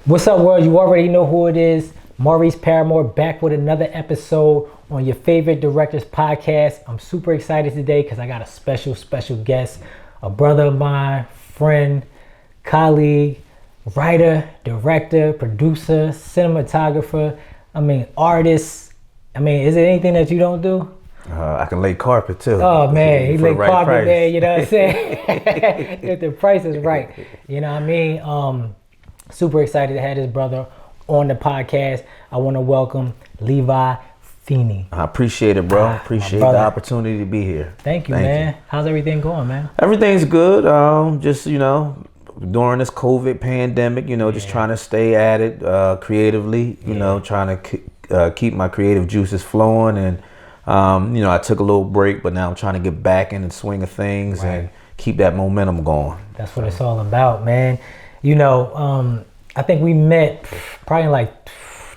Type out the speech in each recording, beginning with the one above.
What's up, world? You already know who it is. Maurice Paramore back with another episode on your favorite directors podcast. I'm super excited today because I got a special guest, a brother of mine, friend, colleague, writer, director, producer, cinematographer. Artist. Is there anything that you don't do? I can lay carpet too. Oh man, he laid right carpet price. there, you know what I'm saying? If the price is right, you know what I mean? Super excited to have this brother on the podcast. I want to welcome Levi Feeni. I appreciate it, bro. Appreciate the opportunity to be here. Thank you, man. How's everything going, man? Everything's good. Just, during this COVID pandemic, just trying to stay at it creatively, trying to keep my creative juices flowing. And, I took a little break, but now I'm trying to get back in the swing of things and keep that momentum going. That's what it's all about, man. I think we met probably like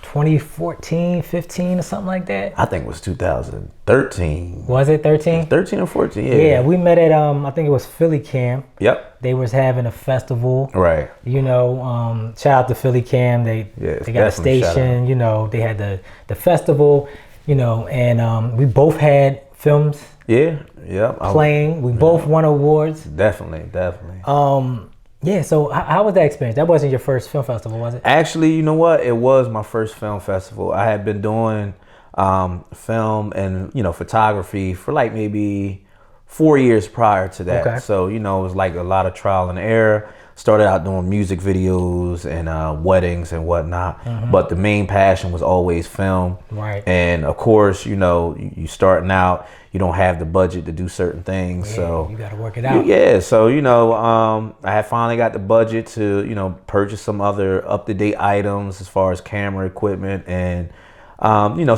2014, 15 or something like that. I think it was 2013. Was it 13? 13 or 14, yeah. Yeah, we met at, I think it was Philly Cam. Yep. They was having a festival. Right. Shout out to Philly Cam. They got a station, they had the festival, and we both had films. Yeah. Playing. We both won awards. Definitely. Yeah, so how was that experience? That wasn't your first film festival, was it? Actually, you know what? It was my first film festival. I had been doing film and, photography for like maybe 4 years prior to that. Okay. So, it was like a lot of trial and error. Started out doing music videos and weddings and whatnot. Mm-hmm. But the main passion was always film. Right. And of course, you starting out, you don't have the budget to do certain things. Yeah, so you got to work it out. Yeah. So, I had finally got the budget to, purchase some other up-to-date items as far as camera equipment. And,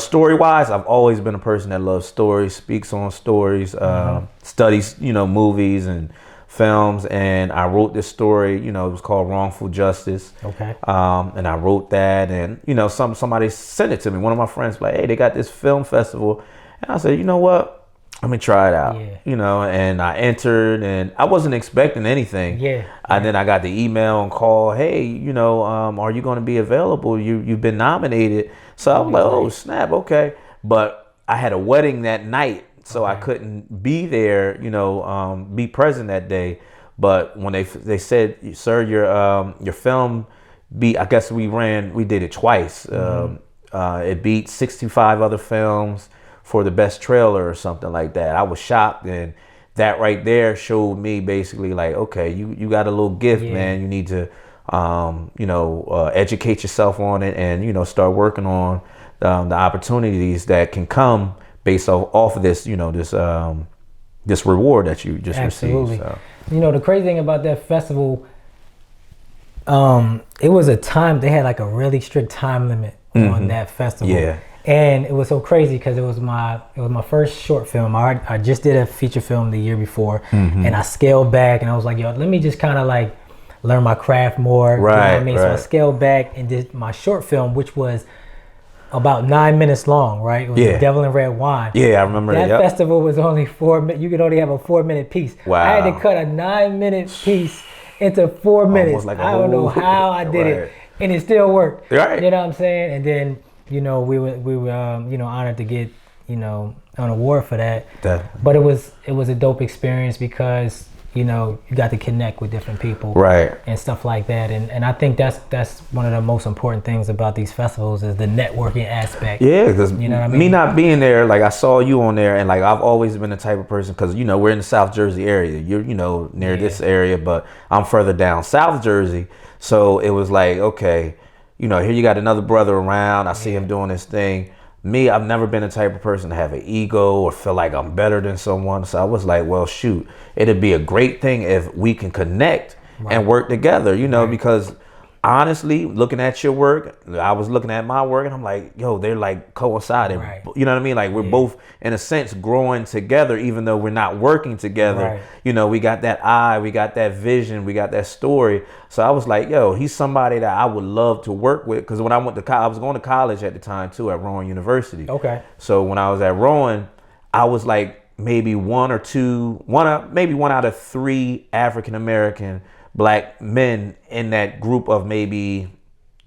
story-wise, I've always been a person that loves stories, speaks on stories, studies, movies and films. And I wrote this story, it was called Wrongful Justice. Okay. And I wrote that, and somebody sent it to me. One of my friends was like, hey, they got this film festival. And I said, you know what? Let me try it out. Yeah. And I entered, and I wasn't expecting anything. Yeah. And then I got the email and call, hey, are you going to be available? You've been nominated. So I was like, oh snap, okay. But I had a wedding that night, so I couldn't be there, be present that day. But when they said, sir, your film beat, I guess we did it twice. It beat 65 other films for the best trailer or something like that. I was shocked, and that right there showed me basically like, okay, you got a little gift, man. You need to, educate yourself on it, and start working on the opportunities that can come based off of this, this reward that you just received. So. The crazy thing about that festival, it was a time, they had like a really strict time limit on that festival. Yeah. And it was so crazy because it was my first short film. I just did a feature film the year before, and I scaled back, and I was like, yo, let me just kind of like learn my craft more. Right. You know what I mean? So I scaled back and did my short film, which was about 9 minutes long, right? It was The Devil in Red Wine. Yeah, I remember that. That festival was only 4 minutes. You could only have a 4-minute piece. Wow. I had to cut a 9-minute piece into 4 minutes. Like I don't know how I did it, and it still worked. Right. You know what I'm saying? And then, we were honored to get, an award for that. But it was a dope experience because, you got to connect with different people. Right. And stuff like that. And I think that's one of the most important things about these festivals is the networking aspect. Yeah, because me not being there, like I saw you on there, and like I've always been the type of person, because we're in the South Jersey area. You're near this area, but I'm further down South Jersey. So it was like, okay, here you got another brother around. I see him doing this thing. Me, I've never been the type of person to have an ego or feel like I'm better than someone. So I was like, well, shoot, it'd be a great thing if we can connect and work together, because honestly, looking at your work, I was looking at my work, and I'm like, yo, they're like coinciding. Right. You know what I mean? Like we're both, in a sense, growing together, even though we're not working together. Right. We got that eye, we got that vision, we got that story. So I was like, yo, he's somebody that I would love to work with. Because when I went to college, I was going to college at the time too, at Rowan University. Okay. So when I was at Rowan, I was like maybe one out of three African American Black men in that group of maybe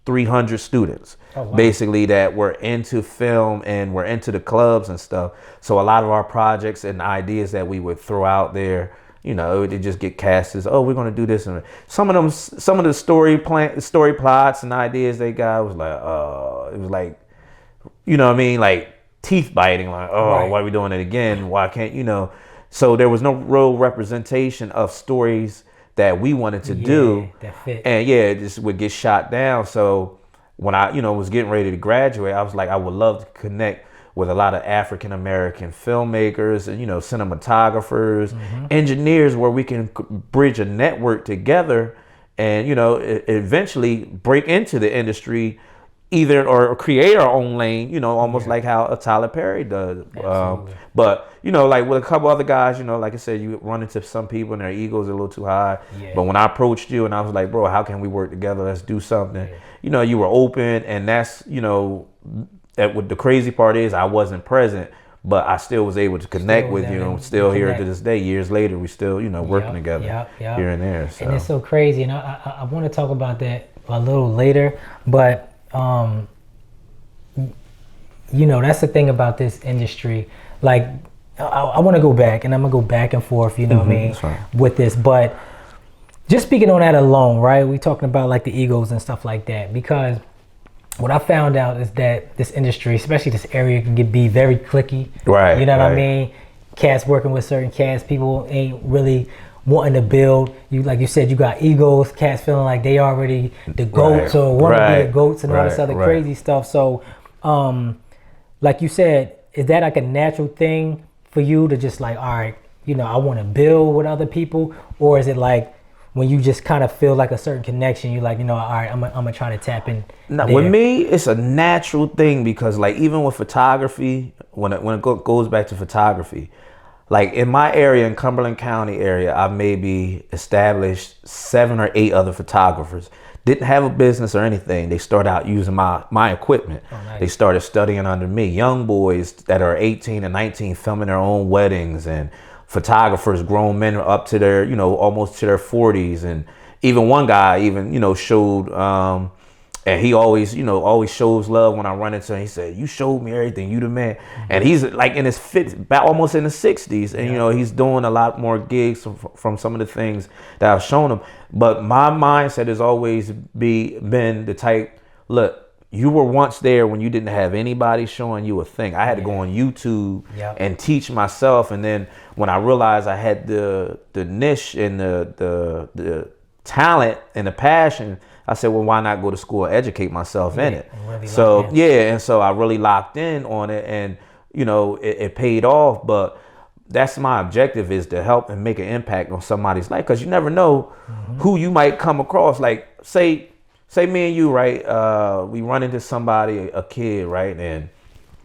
300 students, wow. basically, that were into film and were into the clubs and stuff. So a lot of our projects and ideas that we would throw out there, you know, they just get cast as, oh, we're going to do this. And some of the story plots and ideas they got was like, it was like, you know what I mean? Like teeth biting, like, oh, Right. why are we doing it again? Why can't, you know? So there was no real representation of stories that we wanted to do. That fit. And yeah, it just would get shot down. So when I, you know, was getting ready to graduate, I was like, I would love to connect with a lot of African American filmmakers and, you know, cinematographers, engineers, where we can bridge a network together and, you know, eventually break into the industry, either or create our own lane, you know, almost like how Tyler Perry does. But, you know, like with a couple other guys, you know, like I said, you run into some people and their egos are a little too high. Yeah. But when I approached you and I was like, bro, how can we work together? Let's do something. You know, you were open, and that's, you know, what the crazy part is, I wasn't present, but I still was able to connect with you, and still here to this day, years later, we still, you know, working together here and there. So. And it's so crazy, and I want to talk about that a little later, but you know, that's the thing about this industry. Like, I want to go back, and I'm gonna go back and forth, you know what I mean, with this. But just speaking on that alone, right? We talking about like the egos and stuff like that, because what I found out is that this industry, especially this area, can be very cliquey. Right. You know what I mean? Cats working with certain cats, people ain't really wanting to build. You, like you said, you got egos. Cats feeling like they already the goats or want to be the goats and all this other crazy stuff. So, like you said, is that like a natural thing for you to just like, all right, you know, I want to build with other people, or is it like when you just kind of feel like a certain connection, you're like, you know, all right, I'm gonna try to tap in? Now, with me, it's a natural thing, because like even with photography, when it goes back to photography, like in my area, in Cumberland County area, I've maybe established 7 or 8 other photographers. Didn't have a business or anything. They started out using my equipment. Oh, nice. They started studying under me. Young boys that are 18 and 19 filming their own weddings, and photographers, grown men up to their, you know, almost to their 40s. And even one guy even, you know, showed, and he always, you know, always shows love when I run into him. He said, you showed me everything, you the man. And he's like in his almost in the 60s. And, you know, he's doing a lot more gigs from some of the things that I've shown him. But my mindset has always been the type, look, you were once there when you didn't have anybody showing you a thing. I had to go on YouTube and teach myself. And then when I realized I had the niche and the talent and the passion, I said, well, why not go to school and educate myself in it? Really, so and so I really locked in on it, and you know, it paid off. But that's my objective, is to help and make an impact on somebody's life, because you never know who you might come across. Like say me and you, right? We run into somebody, a kid, right? And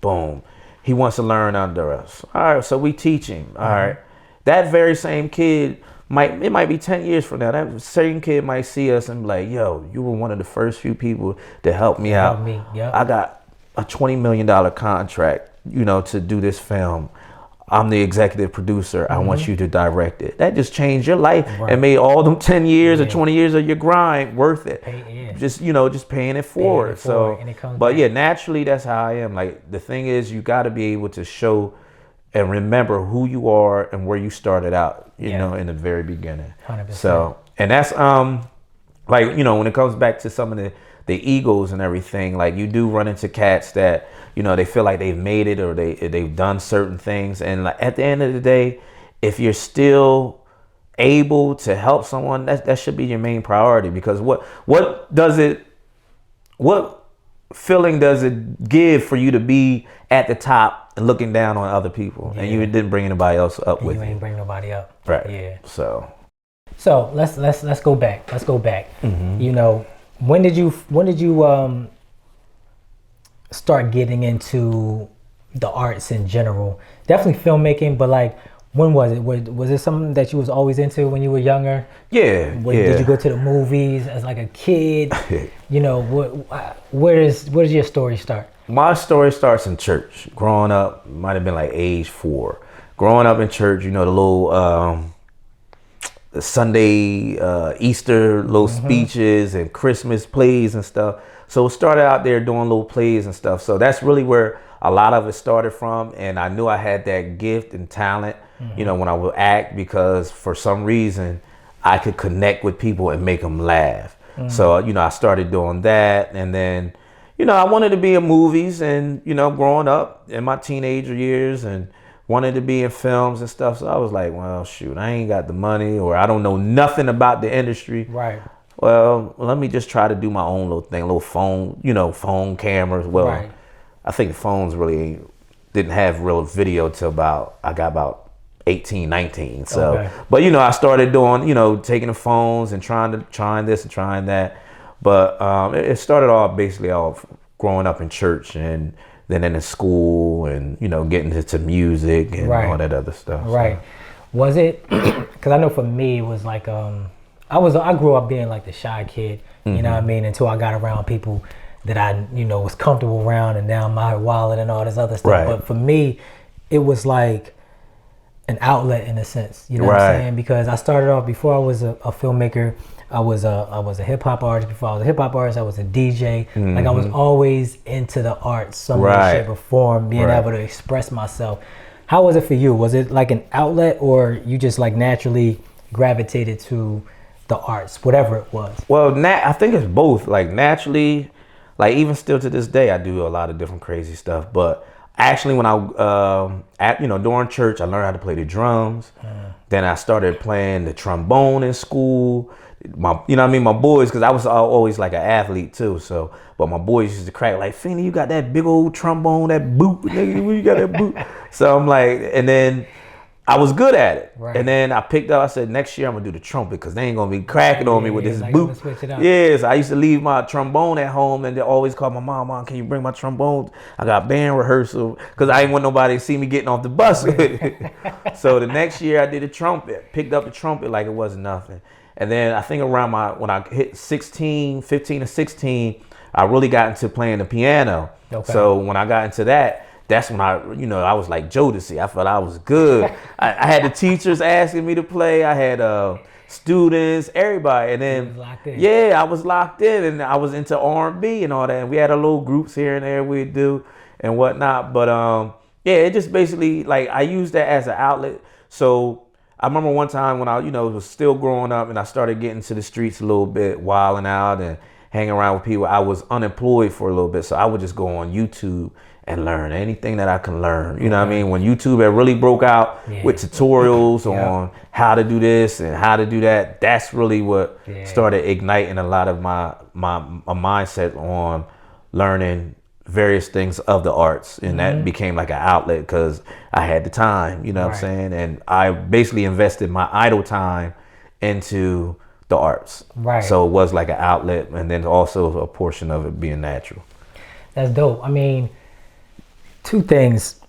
boom, he wants to learn under us. All right, so we teach him. All right, that very same kid, it might be 10 years from now, that same kid might see us and be like, yo, you were one of the first few people to help me out. I got a $20 million contract, you know, to do this film. I'm the executive producer. I want you to direct it. That just changed your life and made all them 10 years or 20 years of your grind worth it. Just, you know, just paying it forward. But yeah, naturally, that's how I am. Like, the thing is, you got to be able to show and remember who you are and where you started out, you know, in the very beginning. 100%. So, and that's, like, you know, when it comes back to some of the egos and everything, like, you do run into cats that, you know, they feel like they've made it, or they've done certain things. And like, at the end of the day, if you're still able to help someone, that should be your main priority. Because what feeling does it give for you to be at the top and looking down on other people, and you didn't bring anybody else up with you? You ain't bring nobody up. Right. Yeah. So let's go back. You know, when did you start getting into the arts in general? Definitely filmmaking, but like, when was it? Was it something that you was always into when you were younger? Yeah. Did you go to the movies as like a kid? You know, where does your story start? My story starts in church. Growing up, might have been like age 4. Growing up in church, you know, the little Sunday, Easter little speeches and Christmas plays and stuff. So it started out there doing little plays and stuff. So that's really where a lot of it started from. And I knew I had that gift and talent, when I would act, because for some reason I could connect with people and make them laugh. So, I started doing that. And then, I wanted to be in movies and, growing up in my teenager years and wanted to be in films and stuff. So I was like, well, shoot, I ain't got the money, or I don't know nothing about the industry. Right. Well, let me just try to do my own little thing, little phone, phone cameras. Well, Right. I think the phones really didn't have real video till I got about 18, 19. So, Okay. but I started doing, taking the phones and trying this and trying that. But it started off basically off growing up in church and then in school and, getting into music and Right. all that other stuff. Right. Was it, because I know for me, it was like, I grew up being like the shy kid, you know what I mean? Until I got around people that I, was comfortable around, and now my wallet and all this other stuff. Right. But for me, it was like an outlet in a sense, you know what I'm saying? Because I started off, before I was a filmmaker, I was a hip hop artist. Before I was a hip hop artist, I was a DJ. Like I was always into the arts, some way, shape, or form, being able to express myself. How was it for you? Was it like an outlet, or you just like naturally gravitated to the arts, whatever it was? Well, I think it's both. Like naturally, like even still to this day, I do a lot of different crazy stuff. But actually, when I, during church, I learned how to play the drums. Then I started playing the trombone in school. My boys, because I was always like an athlete too. So, but my boys used to crack like, Feeni, you got that big old trombone, that boot, nigga, where you got that boot? So I'm like, and then I was good at it. Right. And then I picked up, I said, next year I'm gonna do the trumpet, because they ain't gonna be cracking on me with this like, boot. I'm gonna switch it up. Yes, I used to leave my trombone at home, and they always call my mom, can you bring my trombone? I got band rehearsal, because I didn't want nobody to see me getting off the bus with it. So the next year I did a trumpet, picked up the trumpet like it wasn't nothing. And then I think around when I hit 15 or 16, I really got into playing the piano. Okay. So when I got into that, that's when I was like Jodeci. I felt I was good. I had the teachers asking me to play. I had students, everybody. And then, I was locked in, and I was into R&B and all that. And we had our little groups here and there we'd do and whatnot. But it just basically, like, I used that as an outlet. So I remember one time when I, was still growing up, and I started getting to the streets a little bit, wilding out and hanging around with people. I was unemployed for a little bit, so I would just go on YouTube and learn anything that I can learn. You know what I mean? When YouTube had really broke out with tutorials on how to do this and how to do that, that's really what started igniting a lot of my mindset on learning various things of the arts, and that became like an outlet because I had the time, you know what I'm saying? And I basically invested my idle time into the arts. Right. So it was like an outlet, and then also a portion of it being natural. That's dope. I mean, two things.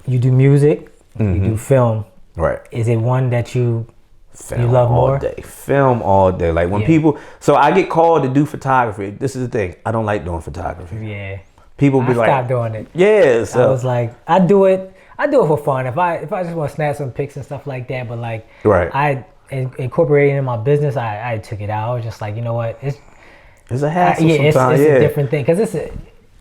You do music, you do film. Right. Is it one that you love more? All day. Film all day. Like when people, so I get called to do photography. This is the thing. I don't like doing photography. Yeah. People be like, I stopped doing it. Yeah. So I was like, I do it for fun. If I just want to snap some pics and stuff like that, but like, I incorporated in my business, I took it out. I was just like, you know what? It's a hassle it's a different thing, because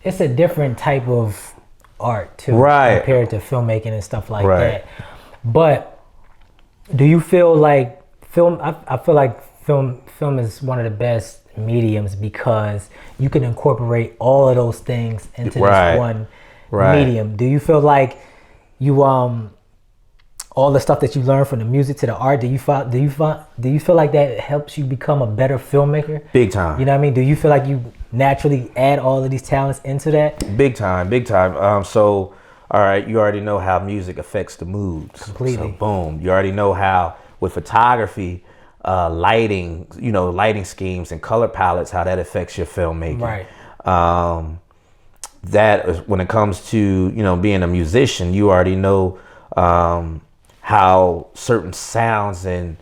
it's a different type of art too, compared to filmmaking and stuff like that. But do you feel like film? I feel like film is one of the best mediums, because you can incorporate all of those things into this one medium. Do you feel like you all the stuff that you learn from the music to the art, do you feel like that helps you become a better filmmaker? Big time. You know what I mean? Do you feel like you naturally add all of these talents into that? Big time. So, all right, you already know how music affects the moods. Completely. So, boom. You already know how with photography, lighting schemes and color palettes, how that affects your filmmaking. Right. That is, when it comes to, being a musician, you already know how certain sounds and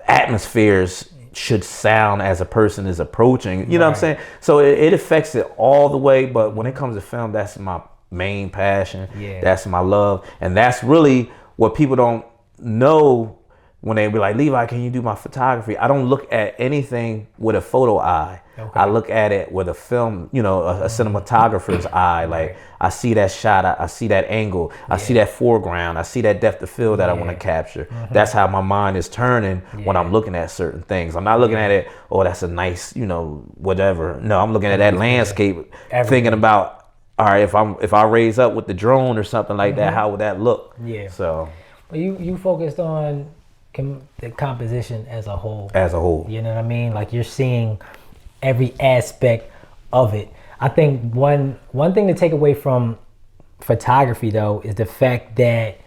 atmospheres should sound as a person is approaching. You know what I'm saying? So it affects it all the way. But when it comes to film, that's my main passion. Yeah. That's my love. And that's really what people don't know, when they be like, Levi, can you do my photography? I don't look at anything with a photo eye. Okay. I look at it with a film, you know, a cinematographer's eye. Like I see that shot, I see that angle, I see that foreground, I see that depth of field that I want to capture. That's how my mind is turning when I'm looking at certain things. I'm not looking at it, oh, that's a nice, you know, whatever. No, I'm looking at that landscape, thinking about, all right, if I raise up with the drone or something like that, how would that look? Yeah. So, well, you focused on the composition as a whole. As a whole. You know what I mean? Like you're seeing every aspect of it. I think one thing to take away from photography though is the fact that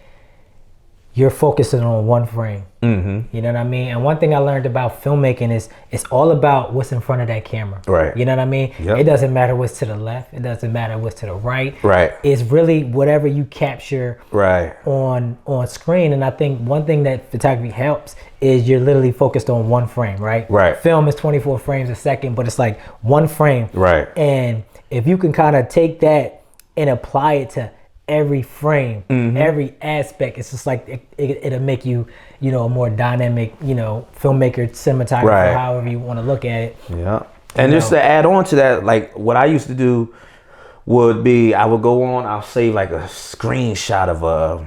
you're focusing on one frame. You know what I mean? And one thing I learned about filmmaking is it's all about what's in front of that camera. Right. You know what I mean? It doesn't matter what's to the left. It doesn't matter what's to the right. Right. It's really whatever you capture on screen. And I think one thing that photography helps is you're literally focused on one frame, right? Right. Film is 24 frames a second, but it's like one frame. Right. And if you can kind of take that and apply it to every frame, every aspect, it's just like it'll make you, you know, a more dynamic, you know, filmmaker, cinematographer, however you want to look at it. Yeah. And just to add on to that, like what I used to do would be I would go on, I'll save like a screenshot of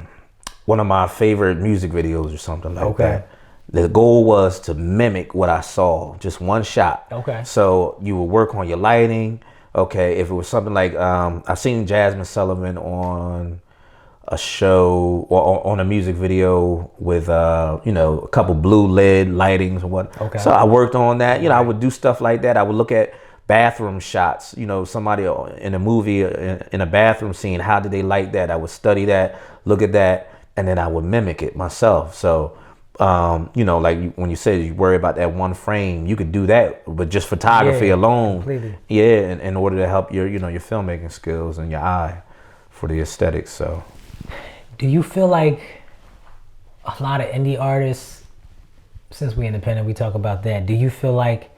one of my favorite music videos or something like that. The goal was to mimic what I saw, just one shot. Okay. So you would work on your lighting. Okay, if it was something like I seen Jasmine Sullivan on a show or on a music video with you know, a couple blue LED lightings and what. Okay. So I worked on that. You know, I would do stuff like that. I would look at bathroom shots. You know, somebody in a movie in a bathroom scene. How did they light that? I would study that, look at that, and then I would mimic it myself. So. You know, like when you said you worry about that one frame, you could do that with just photography alone. Completely. Yeah, in order to help your, you know, your filmmaking skills and your eye for the aesthetics. So, do you feel like a lot of indie artists, since we're independent, we talk about that. Do you feel like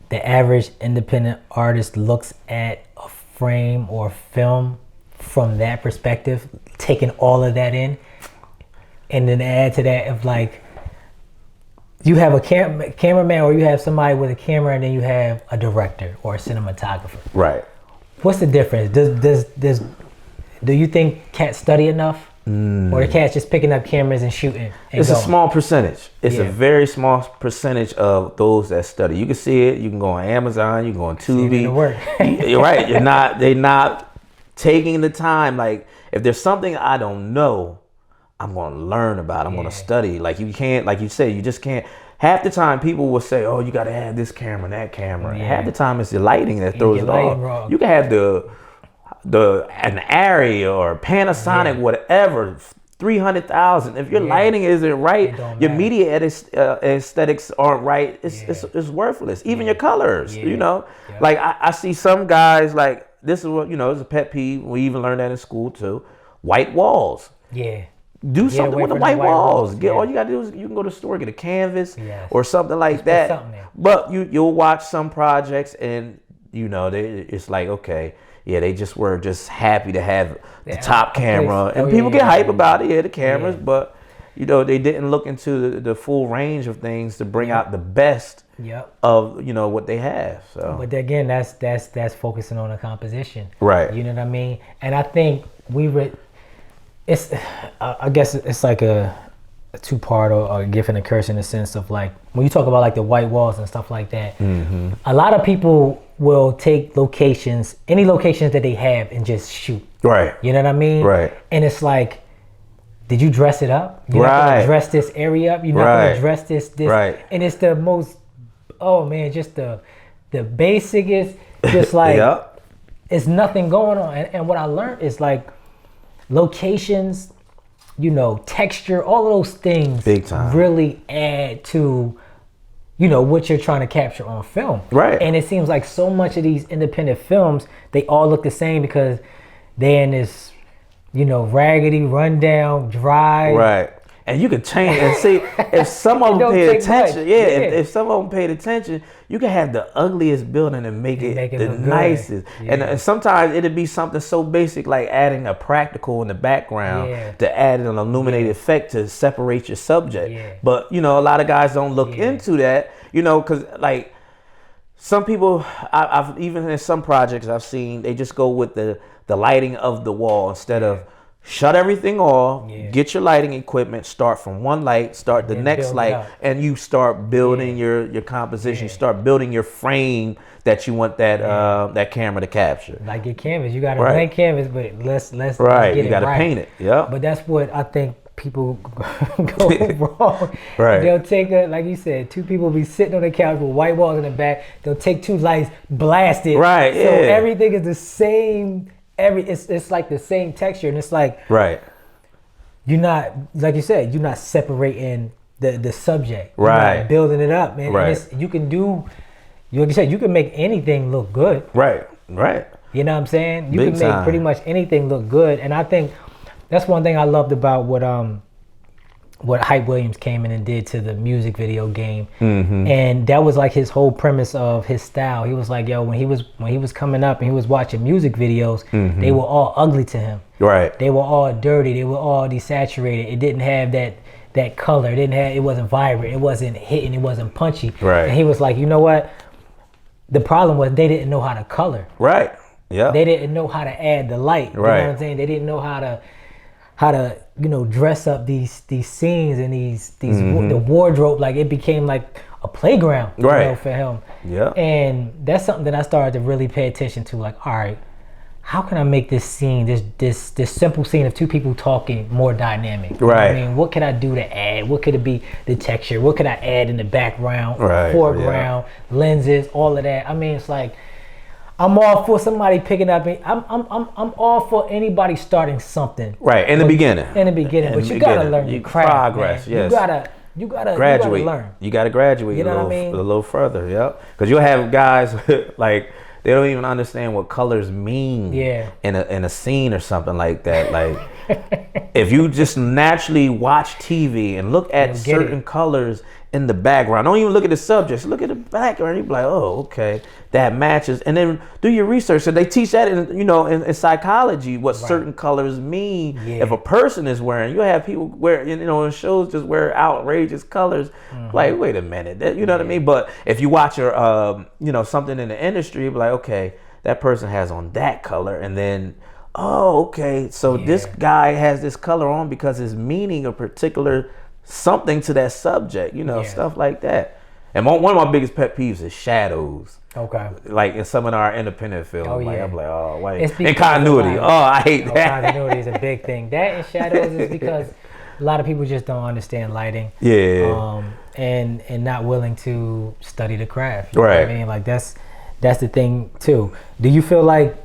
the average independent artist looks at a frame or film from that perspective, taking all of that in? And then add to that, if like you have a cameraman or you have somebody with a camera, and then you have a director or a cinematographer. Right. What's the difference? Do you think cats study enough, or the cats just picking up cameras and shooting? It's a small percentage. It's a very small percentage of those that study. You can see it. You can go on Amazon. You can go on Tubi. You're right. They're not taking the time. Like if there's something I don't know, I'm going to learn about it. I'm going to study. Like you can't, like you said, you just can't. Half the time people will say, oh, you got to have this camera and that camera. Yeah. Half the time it's the lighting that throws it off. Wrong. You can have an Arri or Panasonic, whatever, 300,000. If your lighting isn't right, your media aesthetics aren't right, it's worthless. Even your colors, you know. Yeah. Like I see some guys, like this is what, you know, it's a pet peeve. We even learned that in school too. White walls. Yeah. Do something with the white walls. All you gotta do is you can go to the store, get a canvas or something like that. But you'll watch some projects and you know it's like, okay, they just were just happy to have the top camera, and people get hype about it. The cameras, but you know they didn't look into the full range of things to bring out the best of, you know, what they have. So, but again, that's focusing on the composition, right? You know what I mean? And I think I guess it's like a two-part or a gift and a curse in the sense of like when you talk about like the white walls and stuff like that, a lot of people will take locations, any locations that they have, and just shoot. Right. You know what I mean? Right. And it's like, did you dress it up? You're not gonna dress this area up. You're not gonna dress this. Right. And it's the most, just the basicest, just like it's nothing going on. And what I learned is like, locations, you know, texture, all of those things big time really add to, you know, what you're trying to capture on film. Right. And it seems like so much of these independent films, they all look the same because they're in this, you know, raggedy, rundown, dry. Right. And you can change and see if some of them don't paid take attention. much. Yeah, Yeah. if some of them paid attention, you can have the ugliest building and make it the look good. nicest. Yeah. And sometimes it'd be something so basic like adding a practical in the background to add an illuminated effect to separate your subject. Yeah. But a lot of guys don't look into that, because like some people, I've even in some projects I've seen, they just go with the lighting of the wall instead of shut everything off, get your lighting equipment, start from one light, start the next light, and you start building your composition. You start building your frame that you want that camera to capture. Like your canvas, you got a blank canvas, but let's get you got to paint it. Yeah. But that's what I think people go wrong. Right. They'll take like you said, two people be sitting on the couch with white walls in the back. They'll take two lights, blast it. Right. So Yeah. everything is the same. It's like the same texture, and it's like you're not, like you said, you're not separating the subject. You're not building it up, man. Right. And you can do, like you said, you can make anything look good. Right. You know what I'm saying? You Big can make time. pretty much anything look good, and I think that's one thing I loved about what Hype Williams came in and did to the music video game. And that was like his whole premise of his style. He was like, yo, when he was coming up and he was watching music videos, they were all ugly to him. Right. They were all dirty. They were all desaturated. It didn't have that color. It wasn't vibrant. It wasn't hitting. It wasn't punchy. Right. And he was like, you know what? The problem was they didn't know how to color. Right. Yeah. They didn't know how to add the light. You know what I'm saying? They didn't know how to dress up these scenes and the wardrobe. Like it became like a playground, for him. Yeah. And that's something that I started to really pay attention to. Like, all right, how can I make this scene, this simple scene of two people talking, more dynamic? You know what I mean, what could I do to add? What could it be? The texture. What could I add in the background, foreground, lenses, all of that? I mean, it's like, I'm all for somebody picking up. I'm all for anybody starting something. Right, in the beginning. But you gotta learn your craft. Progress, man. yes. You gotta graduate. learn. You gotta graduate You know what I mean? a little further, yeah. Because you'll have guys like they don't even understand what colors mean in a scene or something like that. Like if you just naturally watch TV and look at certain colors in the background, don't even look at the subjects, look at the background, you be like, oh, okay, that matches. And then do your research. So they teach that in psychology, what certain colors mean. If a person is wearing, you have people wear, in shows just wear outrageous colors. Like, wait a minute, you know what I mean? But if you watch something in the industry, you be like, okay, that person has on that color, and then okay, so this guy has this color on because it's meaning a particular something to that subject, stuff like that. And one of my biggest pet peeves is shadows. Okay. Like in some of our independent films, I'm like, wait. It's And continuity. I hate that. Continuity is a big thing. That and shadows is because a lot of people just don't understand lighting. Yeah. And not willing to study the craft. You know what I mean? Like that's the thing too. Do you feel like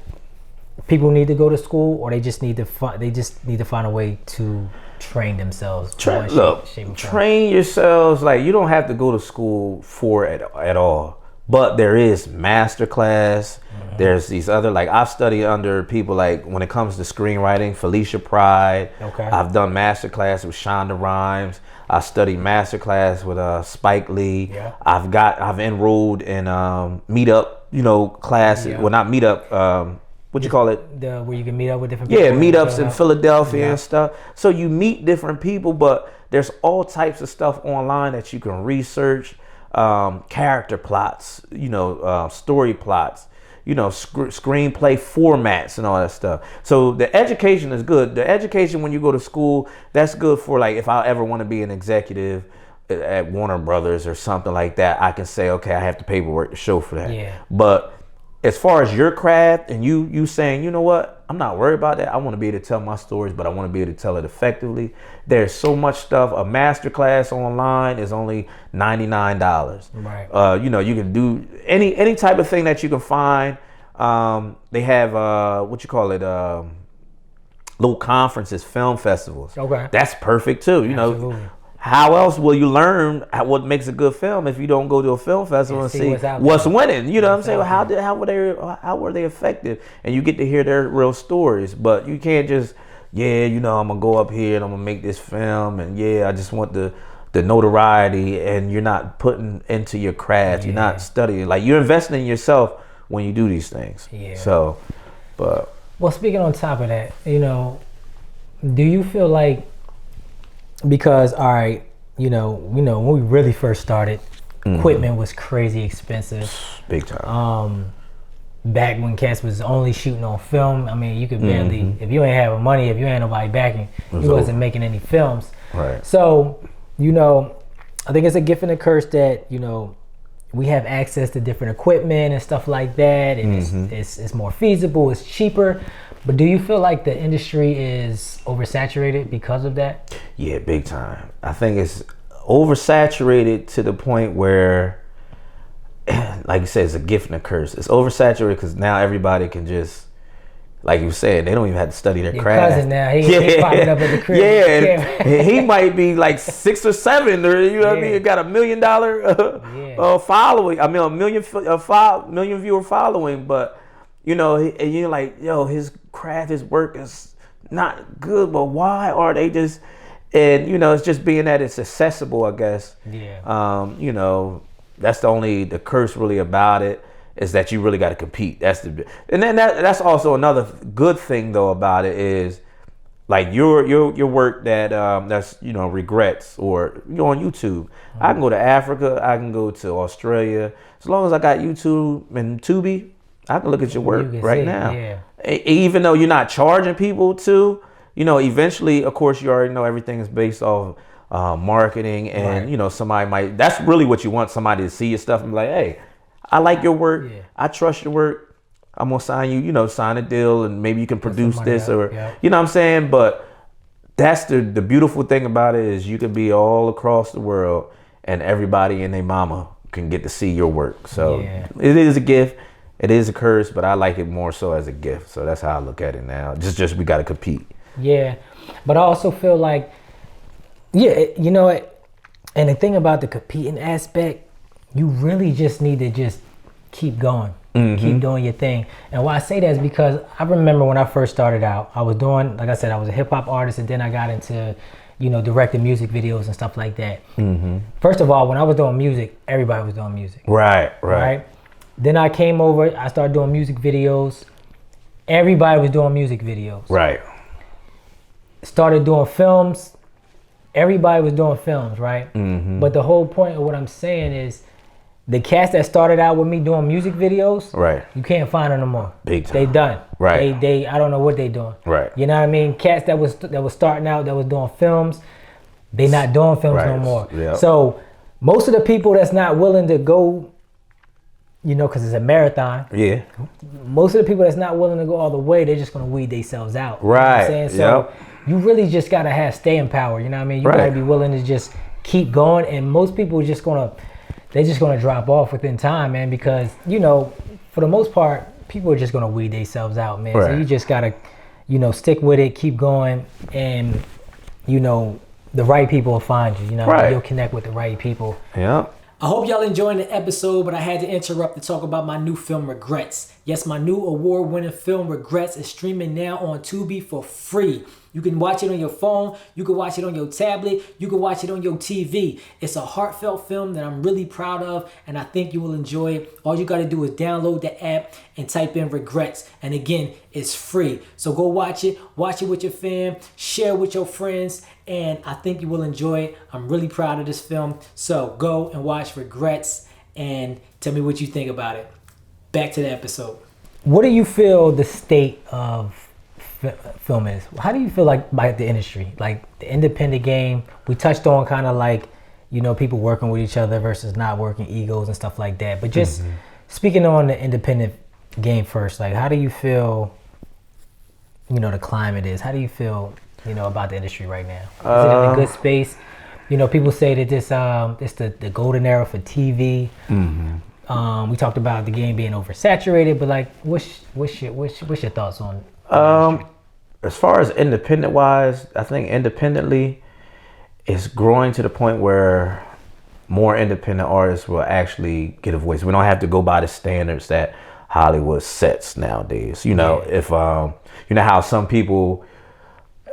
people need to go to school, or they just need to find a way to train themselves? Train yourselves. Like, you don't have to go to school for it at all, but there is master class. There's these other, like, I've studied under people like, when it comes to screenwriting, Felicia Pride. I've done master class with Shonda Rhimes. I studied master class with Spike Lee. I've enrolled in meetup classes. Well, not meetup, what you call it? Where you can meet up with different people. Meetups in Philadelphia and stuff. So you meet different people, but there's all types of stuff online that you can research. Character plots, story plots, screenplay formats and all that stuff. So the education is good. The education when you go to school, that's good for, like, if I ever want to be an executive at Warner Brothers or something like that, I can say, okay, I have the paperwork to show for that. But as far as your craft and you saying, you know what, I'm not worried about that. I want to be able to tell my stories, but I want to be able to tell it effectively. There's so much stuff. A master class online is only $99. Right. You can do any type of thing that you can find. They have little conferences, film festivals. Okay. That's perfect too. Absolutely. How else will you learn what makes a good film if you don't go to a film festival and see what's winning? You know what I'm saying? How were they effective? And you get to hear their real stories. But you can't just yeah, you know, I'm gonna go up here and I'm gonna make this film, and yeah, I just want the notoriety, and you're not putting into your craft. You're not studying. Like, you're investing in yourself when you do these things. Yeah. So, but well, speaking on top of that, you know, do you feel like, because all right, you know, when we really first started, equipment was crazy expensive. Big time. Back when cats was only shooting on film, I mean, you could barely, if you ain't having money, if you ain't nobody backing, you wasn't making any films. Right. So, you know, I think it's a gift and a curse that, you know, we have access to different equipment and stuff like that, and it's more feasible, it's cheaper. But do you feel like the industry is oversaturated because of that? Yeah, big time. I think it's oversaturated to the point where, like you said, it's a gift and a curse. It's oversaturated because now everybody can just, like you said, they don't even have to study their craft. Cousin now, he popping up at the crib. Yeah, he might be like 6 or 7, or you know what I mean. He got $1 million following. I mean, a million viewer following, but you know, and you're like, yo, his craft, his work is not good. But why are they just? And you know, it's just being that it's accessible, I guess. Yeah. You know, that's the curse really about it, is that you really got to compete. And then that's also another good thing though about it is, like your work that's, you know, regrets, or you're on YouTube. I can go to Africa, I can go to Australia, as long as I got YouTube and Tubi, I can look at your work right now. Yeah. Even though you're not charging people to, you know, eventually, of course, you already know everything is based off marketing, and you know, that's really what you want, somebody to see your stuff and be like, hey, I like your work. Yeah. I trust your work. I'm gonna sign you, you know, sign a deal, and maybe you can produce this, or you know what I'm saying? But that's the beautiful thing about it, is you can be all across the world and everybody and their mama can get to see your work. So it is a gift, it is a curse, but I like it more so as a gift. So that's how I look at it now. Just we gotta compete. Yeah. But I also feel like, you know what, and the thing about the competing aspect, you really just need to just keep going, keep doing your thing. And why I say that is because I remember when I first started out, I was doing, like I said, I was a hip hop artist, and then I got into, you know, directing music videos and stuff like that. First of all, when I was doing music, everybody was doing music. Right. Then I came over, I started doing music videos. Everybody was doing music videos. Right. Started doing films. Everybody was doing films, right? But the whole point of what I'm saying is, the cats that started out with me doing music videos, you can't find them no more. Big time. They done. Right. They I don't know what they doing. Right. You know what I mean? Cats that was starting out, that was doing films, they not doing films no more. Yep. So most of the people that's not willing to go, you know, because it's a marathon. Yeah. Most of the people that's not willing to go all the way, they're just gonna weed themselves out. Right. You know what I'm saying? So you really just gotta have staying power. You know what I mean? You gotta be willing to just keep going. And most people are just gonna drop off within time, man, because, you know, for the most part, people are just gonna weed themselves out, man. So you just gotta, you know, stick with it, keep going, and, you know, the right people will find you. You know, you'll connect with the right people. Yeah. I hope y'all enjoying the episode, but I had to interrupt to talk about my new film, Regrets. Yes, my new award-winning film, Regrets, is streaming now on Tubi for free. You can watch it on your phone, you can watch it on your tablet, you can watch it on your TV. It's a heartfelt film that I'm really proud of, and I think you will enjoy it. All you gotta do is download the app and type in Regrets. And again, it's free. So go watch it with your fam, share with your friends, and I think you will enjoy it. I'm really proud of this film. So go and watch Regrets and tell me what you think about it. Back to the episode. What do you feel the state of film is? How do you feel like by the industry, like the independent game? We touched on kind of like, you know, people working with each other versus not working, egos and stuff like that. But just speaking on the independent game first, like how do you feel, you know, the climate is? How do you feel, you know, about the industry right now? Is it in a good space? You know, people say that this it's the golden era for TV. We talked about the game being oversaturated, but like, what's your thoughts on? As far as independent wise, I think independently it's growing to the point where more independent artists will actually get a voice. We don't have to go by the standards that Hollywood sets nowadays. You know, if you know how some people,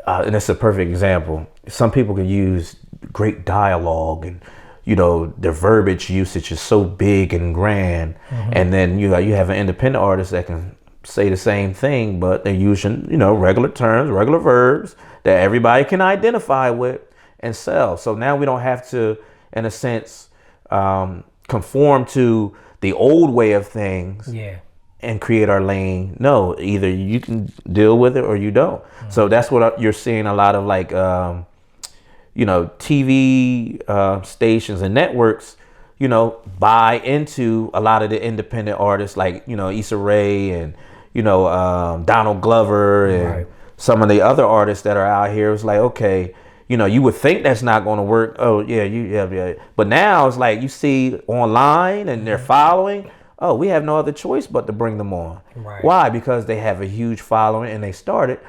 and it's a perfect example. Some people can use great dialogue and, you know, their verbiage usage is so big and grand. And then you have an independent artist that can say the same thing, but they're using, you know, regular terms, regular verbs that everybody can identify with and sell. So now we don't have to, in a sense, conform to the old way of things. Yeah. And create our lane. No, either you can deal with it or you don't. So that's what you're seeing a lot of, like, you know, TV stations and networks, you know, buy into a lot of the independent artists, like, you know, Issa Rae and, you know, Donald Glover and some of the other artists that are out here. It's like, okay, you know, you would think that's not going to work. Oh yeah, yeah. But now it's like you see online and they're following. Oh, we have no other choice but to bring them on. Right. Why? Because they have a huge following and they started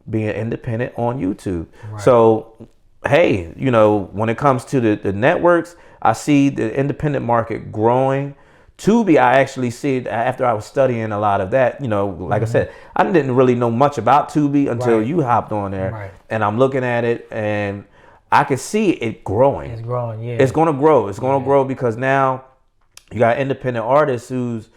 being independent on YouTube. Right. So, hey, you know, when it comes to the networks, I see the independent market growing. Tubi, I actually see it after I was studying a lot of that. You know, like I said, I didn't really know much about Tubi until you hopped on there. Right. And I'm looking at it and I can see it growing. It's growing, yeah. It's going to grow. It's going to grow because now you got independent artists whose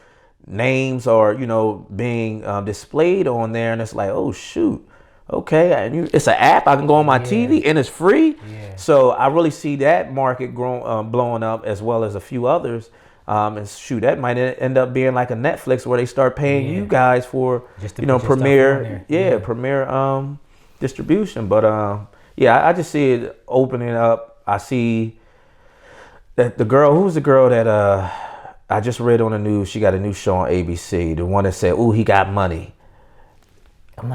names are, you know, being displayed on there, and it's like, oh shoot, okay, and it's an app. I can go on my TV, and it's free. Yeah. So I really see that market blowing up, as well as a few others. And shoot, that might end up being like a Netflix where they start paying you guys for, you know, premiere, premiere distribution. But I just see it opening up. I see that the girl, who's the girl that I just read on the news, she got a new show on ABC, the one that said, "Ooh, he got money."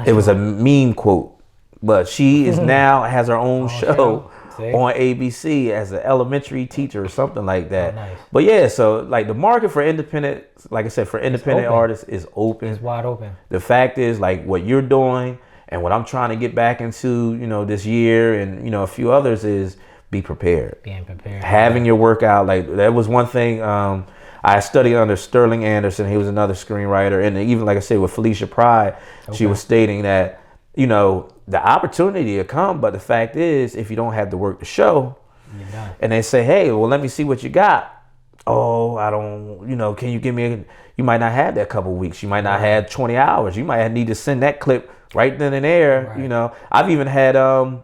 It was a meme quote, but she is now has her own show on ABC as an elementary teacher or something like that. Nice. But yeah, so like the market for independent, like I said, for independent artists is open. It's wide open. The fact is, like, what you're doing and what I'm trying to get back into, you know, this year and, you know, a few others is be prepared. Being prepared. Having your workout. Like, that was one thing I studied under Sterling Anderson. He was another screenwriter. And even, like I said, with Felicia Pride, she was stating that, you know, the opportunity will come, but the fact is, if you don't have the work to show, you're done. And they say, hey, well, let me see what you got. Oh, I don't, you know, can you give me you might not have that couple weeks. You might not have 20 hours. You might need to send that clip right then and there. You know, I've even had, I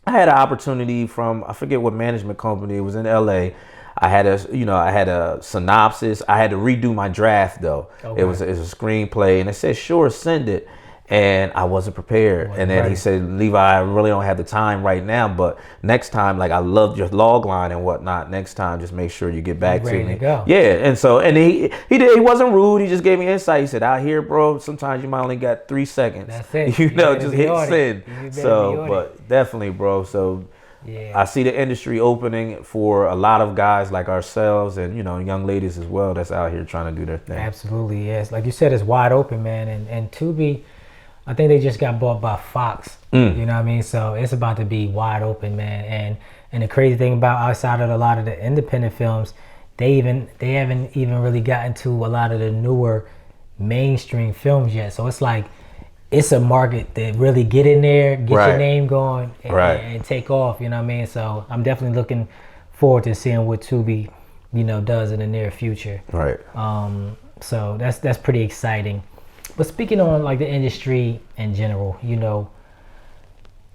had an opportunity from, I forget what management company, it was in LA. I had a synopsis. I had to redo my draft though. It was a screenplay, and it said, sure, send it. And I wasn't prepared. And then he said, Levi, I really don't have the time right now, but next time, like, I loved your log line and whatnot. Next time, just make sure you get back to me. Yeah. And so, and he wasn't rude. He just gave me insight. He said, out here, bro, sometimes you might only got 3 seconds. That's it. You know, just hit send. So, but definitely, bro. So I see the industry opening for a lot of guys like ourselves and, you know, young ladies as well that's out here trying to do their thing. Absolutely, yes. Like you said, it's wide open, man. And Tubi, I think they just got bought by Fox. You know what I mean? So it's about to be wide open, man. And the crazy thing about outside of a lot of the independent films, they haven't even really gotten to a lot of the newer mainstream films yet. So it's like, it's a market that really get in there, get your name going, and take off. You know what I mean? So I'm definitely looking forward to seeing what Tubi, you know, does in the near future. Right. So that's pretty exciting. But speaking on like the industry in general, you know,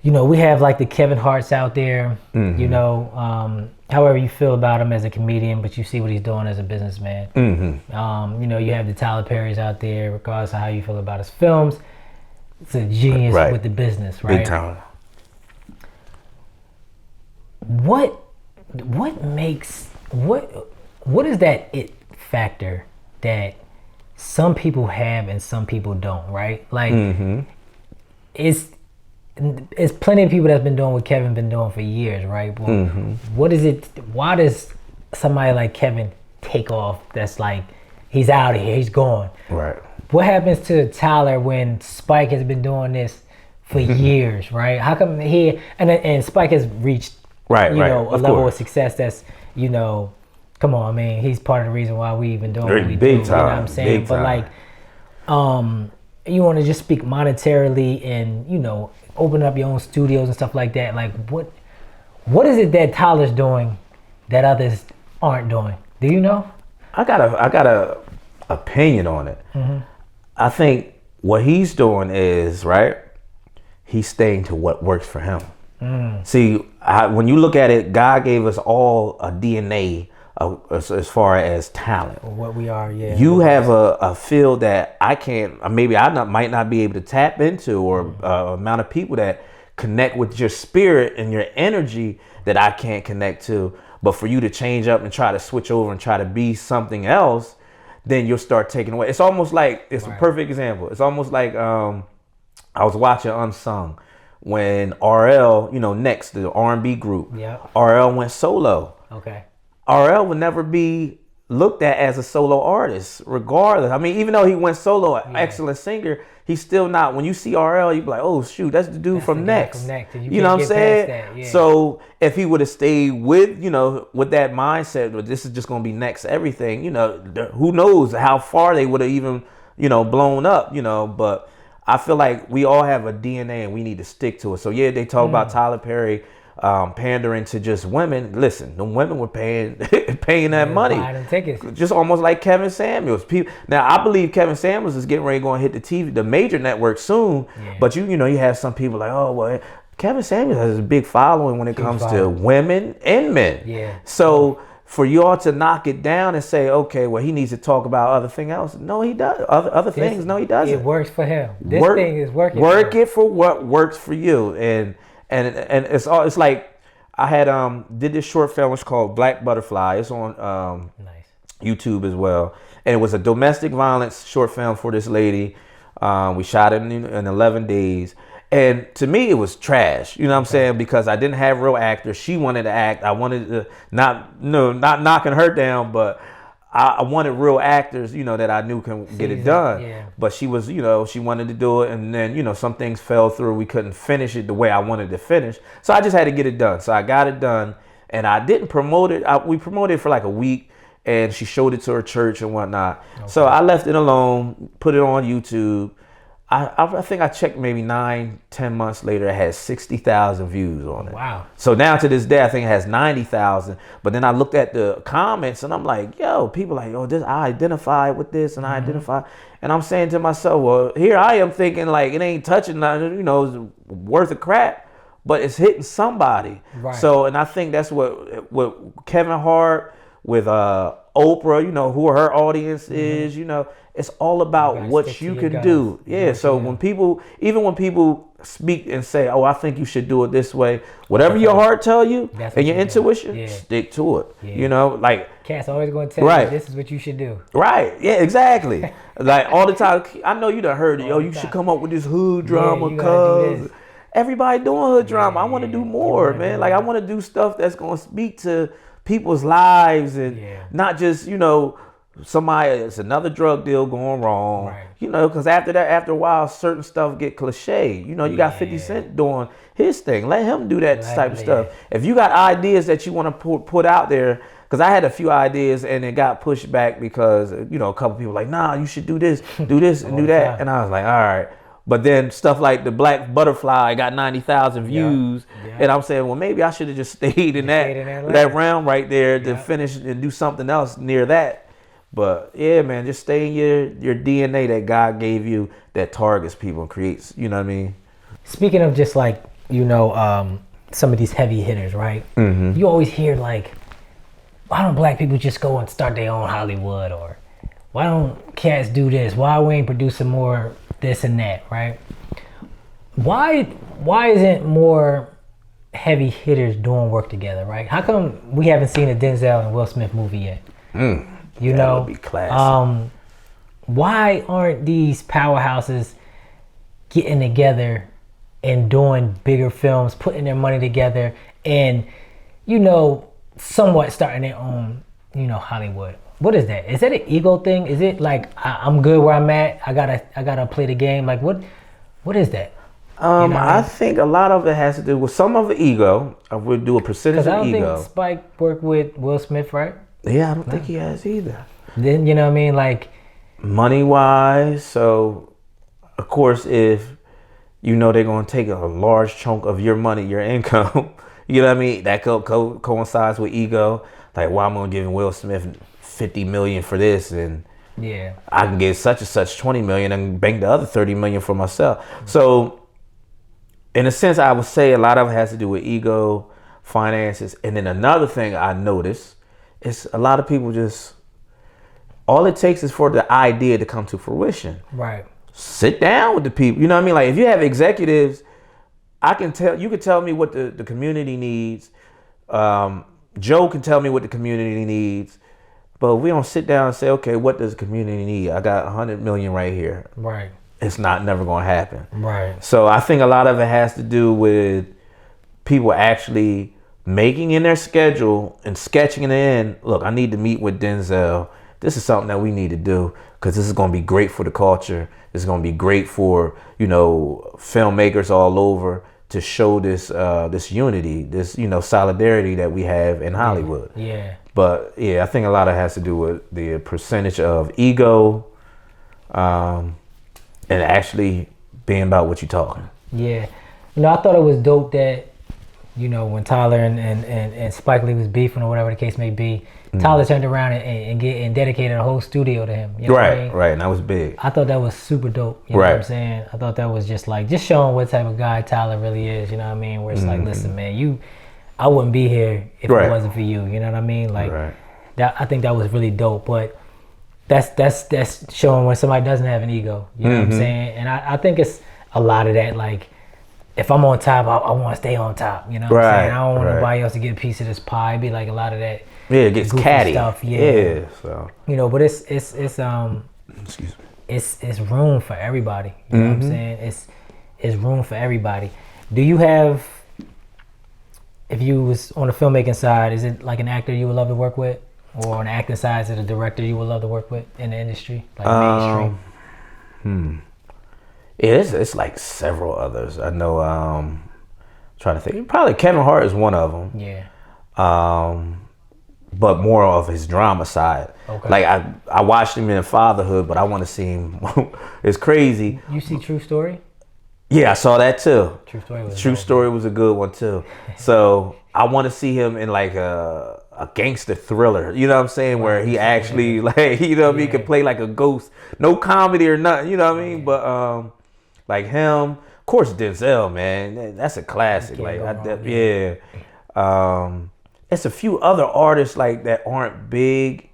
we have like the Kevin Hart's out there, you know, however you feel about him as a comedian, but you see what he's doing as a businessman. You know, you have the Tyler Perry's out there, regardless of how you feel about his films. It's a genius with the business, right? Big time. What is that it factor that some people have and some people don't, right? Like, it's plenty of people that's been doing what Kevin been doing for years, right? Well, what is it? Why does somebody like Kevin take off? That's like, he's out of here, he's gone. Right. What happens to Tyler when Spike has been doing this for years, right? How come and Spike has reached, you know, a level of success that's, you know, come on, I mean, he's part of the reason why we even doing what we do. You know what I'm saying? But like, you want to just speak monetarily and, you know, opening up your own studios and stuff like that. Like, what is it that Tyler's doing that others aren't doing? Do you know? I got a opinion on it. Mm-hmm. I think what he's doing is, right, he's staying to what works for him. See, when you look at it, God gave us all a DNA as far as talent. What we are, yeah. You have a field that I can't, maybe might not be able to tap into, or amount of people that connect with your spirit and your energy that I can't connect to. But for you to change up and try to switch over and try to be something else, then you'll start taking away. It's almost like, it's a perfect example. It's almost like I was watching Unsung when RL, Next, the R&B group, RL went solo. Okay. RL would never be looked at as a solo artist, regardless. I mean, even though he went solo, excellent singer, he's still not. When you see RL, you be like, oh shoot, that's the dude from Next. You know what I'm saying? So if he would have stayed with, with that mindset, well, this is just gonna be Next everything, who knows how far they would have even, blown up, but I feel like we all have a DNA and we need to stick to it. So yeah, they talk about Tyler Perry pandering to just women. Listen, the women were paying that money. Buying them tickets. Just almost like Kevin Samuels. Now I believe Kevin Samuels is getting ready to hit the TV, the major network soon. Yeah. But you have some people like, oh well, Kevin Samuels has a big following when it comes to women and men. Yeah. So for y'all to knock it down and say, okay, well, he needs to talk about other thing else. No, he does. Other things. No, he doesn't. It works for him. This thing is working. Work it for what works for you. And it's like I had did this short film. It's called Black Butterfly. It's on YouTube as well. And it was a domestic violence short film for this lady. We shot it in 11 days. And to me, it was trash. You know what I'm saying? Because I didn't have real actors. She wanted to act. I wanted to not knocking her down, but I wanted real actors, that I knew can get it done. Yeah. But she was, she wanted to do it. And then, some things fell through. We couldn't finish it the way I wanted to finish. So I just had to get it done. So I got it done. And I didn't promote it. We promoted it for like a week. And she showed it to her church and whatnot. Okay. So I left it alone, put it on YouTube. I think I checked maybe 9-10 months later, it had 60,000 views on it. Wow. So now to this day, I think it has 90,000. But then I looked at the comments and I'm like, yo, people like, I identify with this and I identify. And I'm saying to myself, well, here I am thinking like it ain't touching nothing, it's worth a crap, but it's hitting somebody. Right. So, and I think that's what Kevin Hart with Oprah, who her audience is, it's all about what you can do. Yeah. So when people speak and say, oh, I think you should do it this way, whatever your heart tell you and your intuition, stick to it. Yeah. Like Cat's always going to tell you this is what you should do. Right. Yeah, exactly. Like all the time. I know you done heard it. You should come up with this hood drama cause everybody doing hood drama. I want to do more, man. Like I want to do stuff that's going to speak to people's lives and not just, somebody, it's another drug deal going wrong, because after that, after a while, certain stuff get cliche. You got 50 Cent doing his thing. Let him do that type of stuff. If you got ideas that you want to put out there, because I had a few ideas and it got pushed back because, a couple people like, nah, you should do this and do that. And I was like, all right. But then stuff like the Black Butterfly got 90,000 views. Yeah. And I'm saying, well, maybe I should have just stayed in that realm right there to finish and do something else near that. But yeah, man, just stay in your DNA that God gave you that targets people and creates, you know what I mean? Speaking of just like, some of these heavy hitters, right? Mm-hmm. You always hear like, why don't black people just go and start their own Hollywood? Or why don't cats do this? Why we ain't producing more this and that, right? Why isn't more heavy hitters doing work together, right? How come we haven't seen a Denzel and Will Smith movie yet? That would be classic. Why aren't these powerhouses getting together and doing bigger films, putting their money together and, somewhat starting their own, Hollywood? What is that? Is that an ego thing? Is it like I'm good where I'm at? I gotta play the game. Like what is that? I think a lot of it has to do with some of the ego. I would do a percentage of ego. Because I don't think Spike worked with Will Smith, right? Yeah, I don't think he has either. Then, you know what I mean? Like money wise. So of course, if you know they're going to take a large chunk of your money, your income. You know what I mean? That coincides with ego. Like, why am I giving Will Smith $50 million for this, and yeah, I can get such and such $20 million and bank the other $30 million for myself. So, in a sense, I would say a lot of it has to do with ego, finances, and then another thing I noticed is a lot of people just, all it takes is for the idea to come to fruition. Right. Sit down with the people. You know what I mean? Like, if you have executives, you can tell me what the community needs. Joe can tell me what the community needs. But we don't sit down and say, okay, what does the community need? I got 100 million right here. Right. It's never going to happen. Right. So I think a lot of it has to do with people actually making in their schedule and sketching it in. Look, I need to meet with Denzel. This is something that we need to do because this is going to be great for the culture. This is going to be great for, filmmakers all over to show this this unity, this, solidarity that we have in Hollywood. Yeah. But yeah, I think a lot of it has to do with the percentage of ego and actually being about what you're talking. Yeah. I thought it was dope that, when Tyler and Spike Lee was beefing or whatever the case may be, Tyler turned around and dedicated a whole studio to him. You know what I mean? Right. And that was big. I thought that was super dope. You know what I'm saying? I thought that was just showing what type of guy Tyler really is. You know what I mean? Where it's like, listen, man, I wouldn't be here if it wasn't for you. You know what I mean? Like that. I think that was really dope. But that's showing when somebody doesn't have an ego. You know what I'm saying? And I think it's a lot of that. Like, if I'm on top, I want to stay on top. You know what I'm saying? I don't want nobody else to get a piece of this pie. It'd be like a lot of that. Yeah, it gets catty stuff. Yeah. So but it's excuse me. It's room for everybody. You know what I'm saying? It's room for everybody. Do you have? If you was on the filmmaking side, is it like an actor you would love to work with, or on the acting side, is it a director you would love to work with in the industry, like mainstream? Yeah, it's like several others. I know. Trying to think. Probably Kevin Hart is one of them. Yeah. But more of his drama side. Okay. Like I watched him in Fatherhood, but I want to see him. It's crazy. You see True Story? Yeah, I saw that too. True Story was a good one too. So I want to see him in like a gangster thriller. You know what I'm saying? Where he actually he could play like a ghost. No comedy or nothing. You know what I mean? But like him, of course Denzel, man, that's a classic. Like it's a few other artists like that aren't big.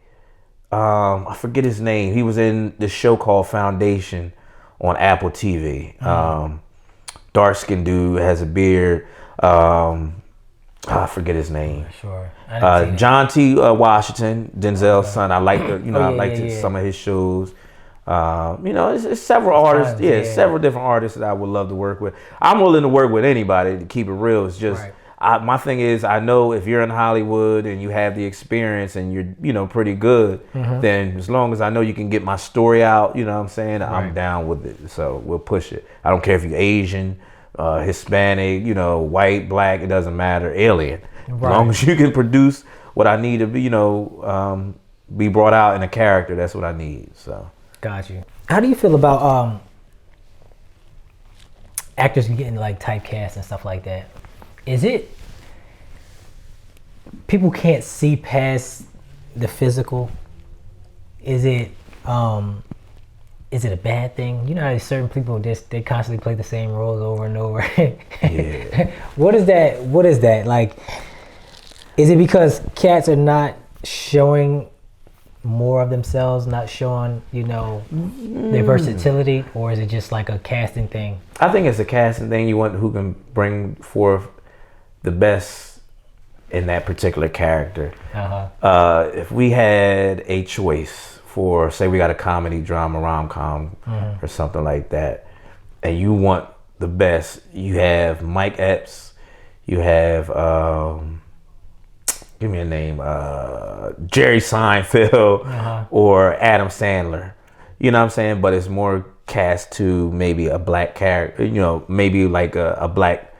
I forget his name. He was in this show called Foundation on Apple TV. Dark skinned dude, has a beard. I forget his name. Sure. John T. Washington, Denzel's son. I like some of his shows. It's several artists. Several different artists that I would love to work with. I'm willing to work with anybody, to keep it real. It's just my thing is, I know if you're in Hollywood and you have the experience and you're pretty good, then as long as I know you can get my story out, you know what I'm saying, I'm down with it. So we'll push it. I don't care if you're Asian, Hispanic, white, black, it doesn't matter, alien. As long as you can produce what I need to be, be brought out in a character, that's what I need. So got you. How do you feel about actors getting like typecast and stuff like that? Is it people can't see past the physical? Is it a bad thing? You know how certain people they constantly play the same roles over and over. Yeah. What is that? Like, is it because cats are not showing more of themselves, not showing, their versatility, or is it just like a casting thing? I think it's a casting thing. You want who can bring forth the best in that particular character. If we had a choice for, say we got a comedy, drama, rom-com or something like that, and you want the best, you have Mike Epps, you have give me a name, Jerry Seinfeld or Adam Sandler. You know what I'm saying? But it's more cast to maybe a black character, maybe like a black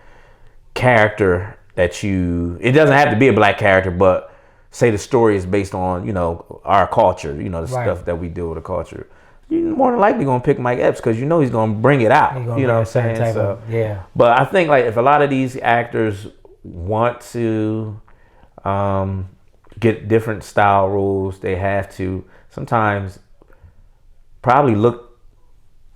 character that it doesn't have to be a black character, but say the story is based on, our culture, the stuff that we do with the culture. you're more than likely gonna pick Mike Epps because you know he's gonna bring it out. You know what I'm saying? So yeah. But I think like if a lot of these actors want to get different style roles, they have to sometimes probably look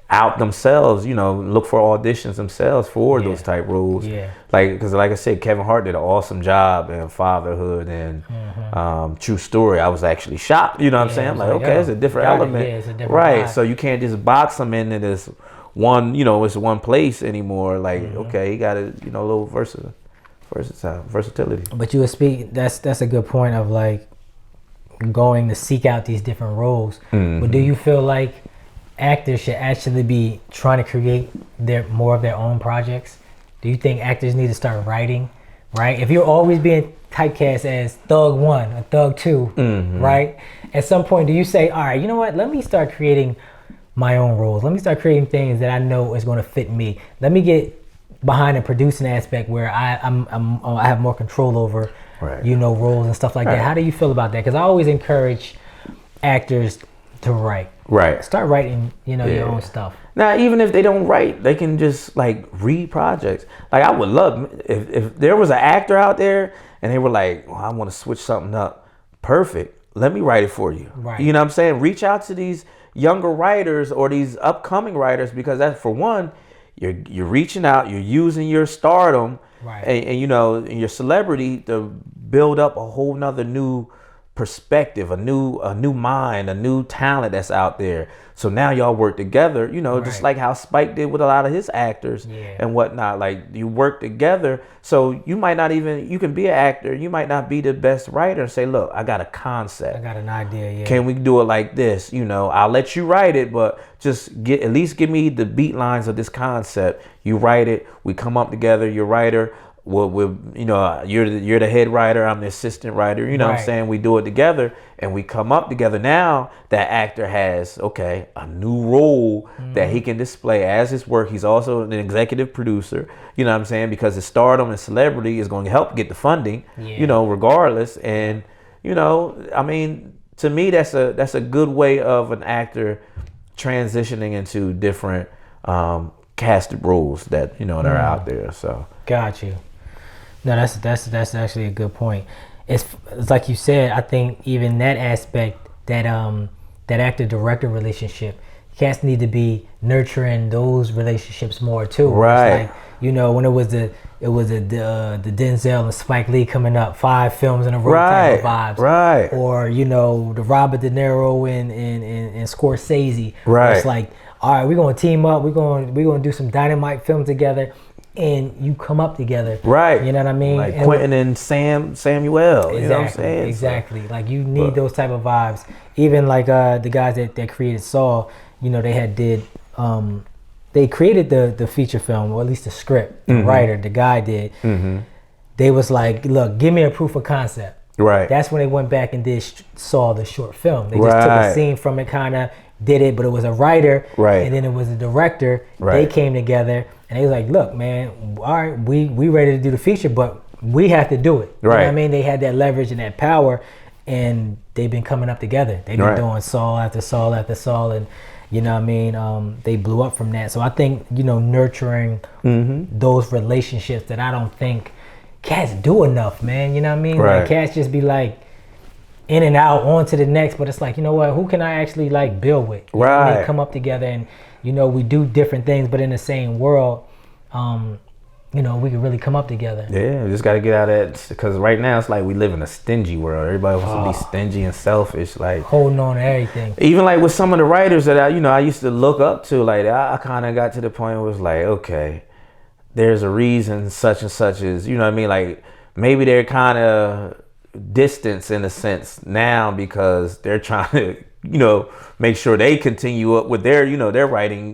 out themselves, you know, look for auditions themselves for those type roles. Yeah. Like, because like I said, Kevin Hart did an awesome job in Fatherhood and True Story. I was actually shocked, you know what I'm saying? I'm like, okay, it's a different element. It's a different right. vibe. So you can't just box them into this one, you know, it's one place anymore. Like, okay, you got to, you know, a little versatility. But you would speak, that's a good point of like going to seek out these different roles. But do you feel like actors should actually be trying to create more of their own projects? Do you think actors need to start writing, right? If you're always being typecast as Thug 1 or Thug 2, right? At some point, do you say, all right, you know what? Let me start creating my own roles. Let me start creating things that I know is going to fit me. Let me get behind the producing aspect where I have more control over, you know, roles and stuff like that. How do you feel about that? Because I always encourage actors to write. Right. Start writing, you know, your own stuff. Now, even if they don't write, they can just like read projects. Like I would love if there was an actor out there and they were like, well, I want to switch something up. Perfect. Let me write it for you. Right. You know what I'm saying? Reach out to these younger writers or these upcoming writers because that's for one, you're reaching out, you're using your stardom and you know, your celebrity to build up a whole nother new perspective, a new mind, a new talent that's out there. So now y'all work together, you know, just like how Spike did with a lot of his actors and whatnot. Like you work together. So you might not even, you can be an actor, you might not be the best writer and say, look, I got a concept. I got an idea, Can we do it like this? You know, I'll let you write it, but just at least give me the beat lines of this concept. You write it, we come up together, you're writer. Well, you know, you're the head writer, I'm the assistant writer, you know what I'm saying? We do it together and we come up together. Now that actor has, okay, a new role that he can display as his work. He's also an executive producer, you know what I'm saying? Because his stardom and celebrity is going to help get the funding, you know, regardless. And, you know, I mean, to me, that's a good way of an actor transitioning into different casted roles that, you know, that are out there. So. Got you. No, that's actually a good point. It's like you said. I think even that aspect, that actor-director relationship, cats need to be nurturing those relationships more too. Right. It's like, you know, when it was the Denzel and Spike Lee coming up, 5 films in a row type of vibes. Right. Or, you know, the Robert De Niro and Scorsese. Right. It's like, all right, we're gonna team up. We're gonna do some dynamite film together. And you come up together, right? You know what I mean? Like Quentin and Samuel. Exactly, you know what I'm saying? Exactly. So, like you need those type of vibes. Even like the guys that created Saw, you know, they created the feature film, or at least the script. The writer, the guy did. They was like, look, give me a proof of concept. Right. That's when they went back and saw the short film. They just took a scene from it, kind of did it, but it was a writer, and then it was a director. They came together. And they was like, look, man, all right, we ready to do the feature, but we have to do it. You know what I mean? They had that leverage and that power, and they've been coming up together. They've been doing Saw after Saw after Saw, and you know what I mean? They blew up from that. So I think, you know, nurturing those relationships that I don't think cats do enough, man. You know what I mean? Like cats just be like in and out, on to the next, but it's like, you know what? Who can I actually like build with? You know what I mean? Come up together and, you know, we do different things, but in the same world, you know, we can really come up together. Yeah, we just got to get out of that, because right now it's like we live in a stingy world. Everybody wants to be stingy and selfish, like holding on to everything. Even like with some of the writers that I used to look up to, like I kind of got to the point where it was like, okay, there's a reason such and such is, you know what I mean? Like maybe they're kind of distance in a sense now because they're trying to, you know, make sure they continue up with their, you know, their writing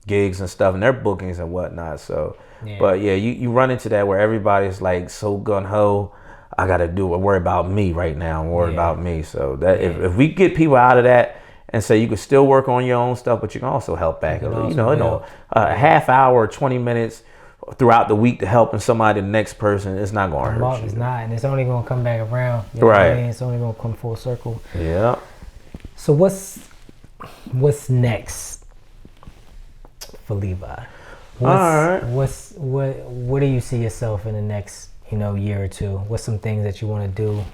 gigs and stuff and their bookings and whatnot. So, but yeah, you run into that where everybody's like so gun-ho, I got to worry about me right now, worry about me. So that if we get people out of that and say you can still work on your own stuff, but you can also help back, you know, a half hour, 20 minutes throughout the week to helping somebody, the next person, it's not going to hurt you. It's not, and it's only going to come back around. You know what I mean? It's only going to come full circle. Yeah. So what's what's next for Levi? Alright. What do you see yourself in the next, year or two? What's some things that you want to do?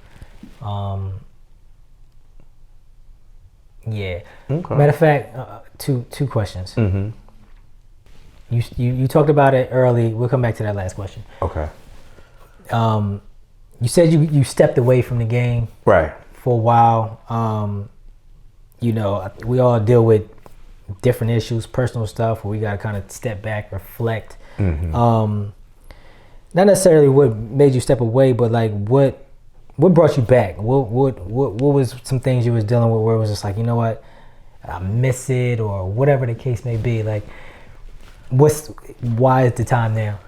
Yeah. Okay. Matter of fact, two questions. Mm-hmm. You talked about it early. We'll come back to that last question. Okay. You said you stepped away from the game Right. for a while. We all deal with different issues, personal stuff, where we got to kind of step back, reflect. Mm-hmm. Not necessarily what made you step away, but like what brought you back? What was some things you was dealing with where it was just like, you know what, I miss it, or whatever the case may be. Like, why is the time now?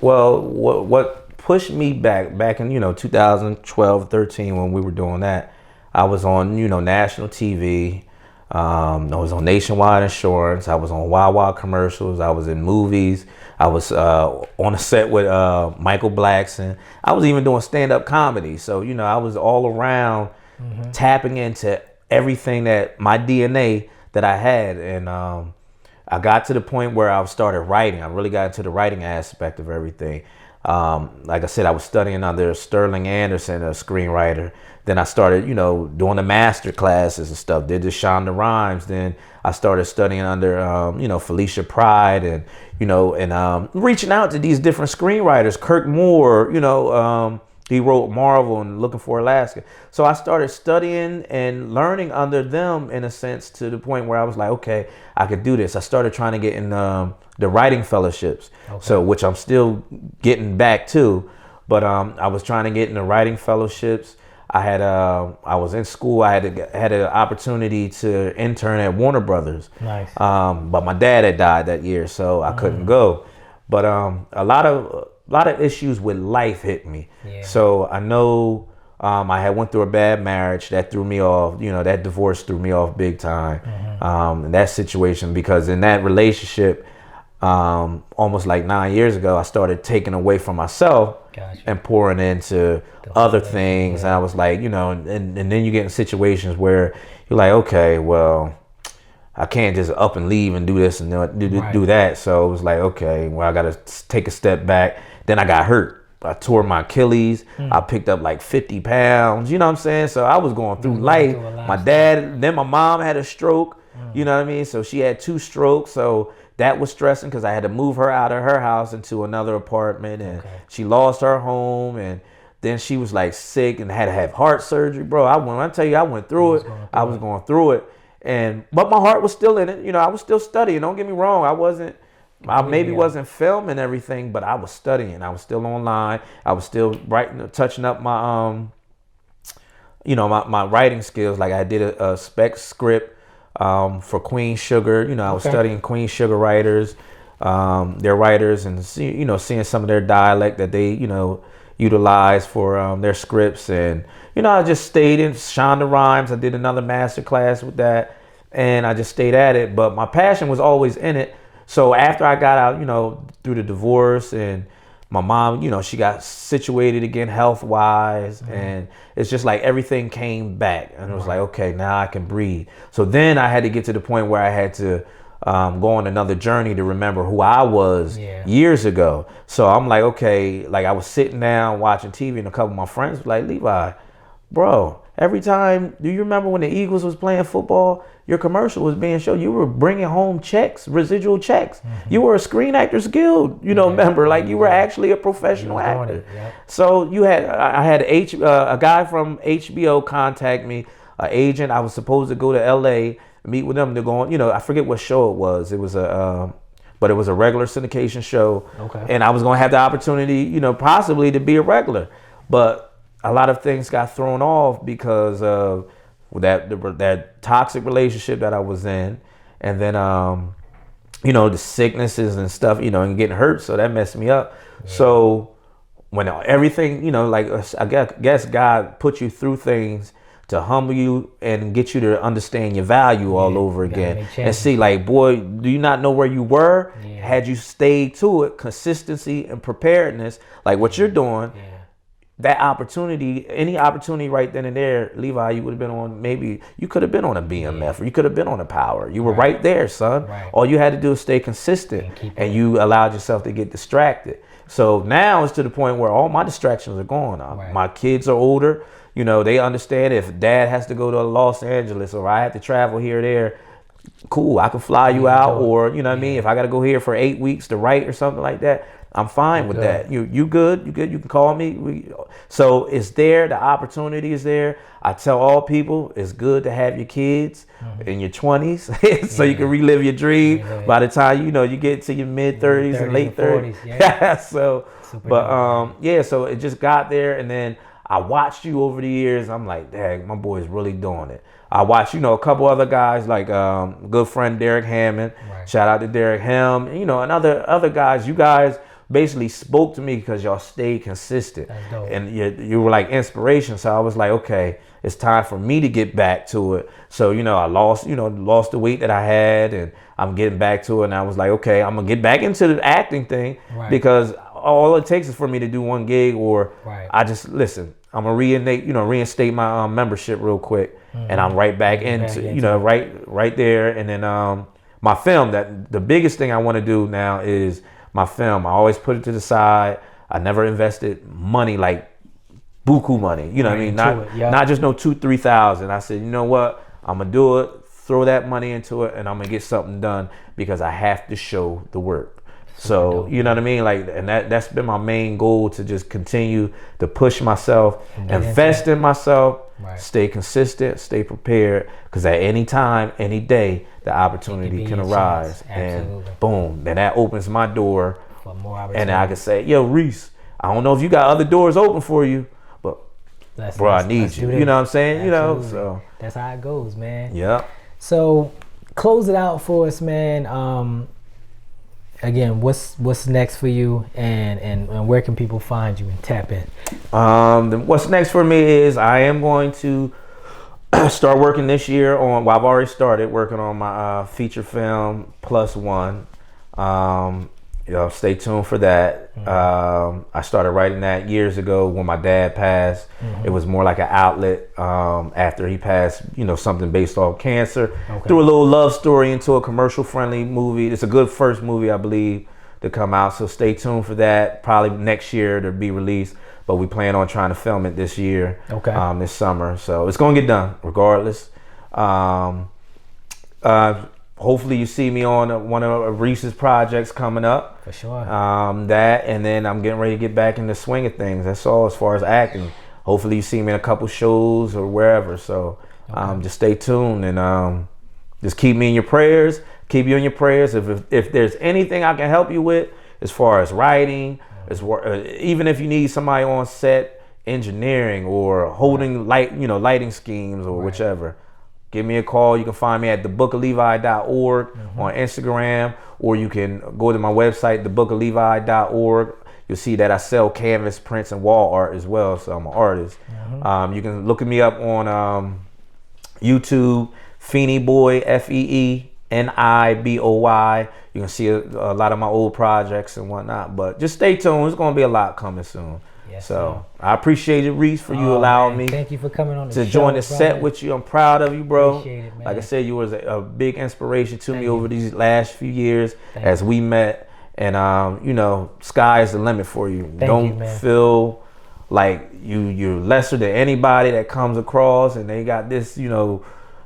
Well, what pushed me back in 2012, 13 when we were doing that, I was on national TV. I was on Nationwide Insurance. I was on Wawa commercials. I was in movies. I was on a set with Michael Blackson. I was even doing stand-up comedy. So, I was all around tapping into everything that my DNA that I had. And I got to the point where I started writing. I really got into the writing aspect of everything. Like I said, I was studying under Sterling Anderson, a screenwriter. Then I started, doing the master classes and stuff. Did the Shonda Rhimes. Then I started studying under, Felicia Pride and, reaching out to these different screenwriters. Kirk Moore, he wrote Marvel and Looking for Alaska. So I started studying and learning under them in a sense to the point where I was like, okay, I could do this. I started trying to get in the writing fellowships, so which I'm still getting back to. But I was trying to get in the writing fellowships. I was in school. I had an opportunity to intern at Warner Brothers. Nice. But my dad had died that year, so I couldn't go. But a lot of issues with life hit me. Yeah. So I know I had went through a bad marriage that threw me off. That divorce threw me off big time. In that situation, because in that relationship, almost like 9 years ago, I started taking away from myself. Gotcha. And pouring into other things. Yeah. And I was like, and then you get in situations where you're like, okay, well, I can't just up and leave and do this and do that. So it was like, okay, well, I got to take a step back. Then I got hurt. I tore my Achilles. I picked up like 50 pounds. You know what I'm saying? So I was going through life. My dad, then my mom had a stroke. You know what I mean? So she had 2 strokes. So that was stressing because I had to move her out of her house into another apartment, and she lost her home, and then she was like sick and had to have heart surgery, bro. I went through it. I was going through it, but my heart was still in it. I was still studying. Don't get me wrong. I maybe wasn't filming everything, but I was studying. I was still online. I was still writing, touching up my my writing skills. Like I did a spec script for Queen Sugar. I was studying Queen Sugar writers, their writers, and seeing some of their dialect that they utilize for their scripts. And I just stayed in Shonda Rhimes. I did another master class with that, and I just stayed at it. But my passion was always in it. So after I got out, through the divorce, and my mom, she got situated again health-wise, and it's just like everything came back, and it was like, okay, now I can breathe. So then I had to get to the point where I had to go on another journey to remember who I was years ago. So I'm like, okay, like I was sitting down watching TV, and a couple of my friends were like, Levi, bro, every time, do you remember when the Eagles was playing football? Your commercial was being shown. You were bringing home checks, residual checks. You were a Screen Actors Guild, member. Like you were actually a professional actor. So I had a guy from HBO contact me, an agent. I was supposed to go to LA, meet with them. They're going, I forget what show it was. It was but it was a regular syndication show. And I was going to have the opportunity, possibly to be a regular. But a lot of things got thrown off because of that toxic relationship that I was in, and then the sicknesses and stuff, and getting hurt, so that messed me up. So when everything, I guess God put you through things to humble you and get you to understand your value all over again, and see, like, boy, do you not know where you were? Had you stayed to it, consistency and preparedness, like what you're doing, that opportunity, any opportunity right then and there, Levi, you would have been on, maybe you could have been on a BMF or you could have been on a Power. You were right there, son. All you had to do is stay consistent, and you allowed yourself to get distracted. So now it's to the point where all my distractions are gone. My kids are older. You know, they understand if dad has to go to Los Angeles or I have to travel here or there, cool, I can fly you out, or you know what I mean, if I got to go here for 8 weeks to write or something like that, I'm fine with that. You good? You good? You can call me. So it's there. The opportunity is there. I tell all people it's good to have your kids in your 20s so you can relive your dream by the time you get to your mid 30s and late 30s. So, so it just got there, and then I watched you over the years. I'm like, dang, my boy's really doing it. I watched, a couple other guys like good friend Derek Hammond. Shout out to Derek Ham. And other guys. You guys basically spoke to me because y'all stayed consistent, and you were like inspiration. So I was like, okay, it's time for me to get back to it. So I lost the weight that I had, and I'm getting back to it. And I was like, okay, I'm gonna get back into the acting thing because all it takes is for me to do one gig, or I just listen. I'm gonna reinstate my membership real quick, and I'm right back into right there. And then my film. That the biggest thing I want to do now is my film. I always put it to the side. I never invested money like buku money. You know what I mean? Not just no 2,000-3,000. I said, you know what? I'm gonna do it. Throw that money into it, and I'm gonna get something done because I have to show the work. So you know what I mean? Like, and that's been my main goal, to just continue to push myself, invest in myself, stay consistent, stay prepared, because at any time, any day, the opportunity can arise, and boom, then that opens my door for more opportunity. And I can say, yo, Reese, I don't know if you got other doors open for you, but I need you. You know what I'm saying? Absolutely. So that's how it goes, man. Yeah. So close it out for us, man. Again, what's next for you, and where can people find you and tap in? What's next for me is I am going to start working this year on. Well, I've already started working on my feature film +1. Stay tuned for that. I started writing that years ago when my dad passed. It was more like an outlet after he passed, something based off cancer. Threw a little love story into a commercial friendly movie. It's a good first movie, I believe, to come out. So stay tuned for that. Probably next year to be released. But we plan on trying to film it this year, this summer. So it's going to get done regardless. Hopefully you see me on one of Reese's projects coming up. For sure. That, and then I'm getting ready to get back in the swing of things. That's all as far as acting. Hopefully you see me in a couple shows or wherever. So just stay tuned, and just keep me in your prayers. Keep you in your prayers. If there's anything I can help you with as far as writing, even if you need somebody on set, engineering, or holding lighting schemes or whichever. Give me a call. You can find me at thebookoflevi.org on Instagram, or you can go to my website, thebookoflevi.org. You'll see that I sell canvas, prints, and wall art as well, so I'm an artist. You can look me up on YouTube, Feeni Boy, FeeniBoy. You can see a lot of my old projects and whatnot, but just stay tuned. There's going to be a lot coming soon. Yes, so I appreciate it, Reese, for you allowing me. Thank you for coming on the to show, join the set with you. I'm proud of you, bro. Appreciate it, man. Like I said, you was a big inspiration to me over these last few years as we met. And sky is the limit for you. Don't feel like you're lesser than anybody that comes across, and they got this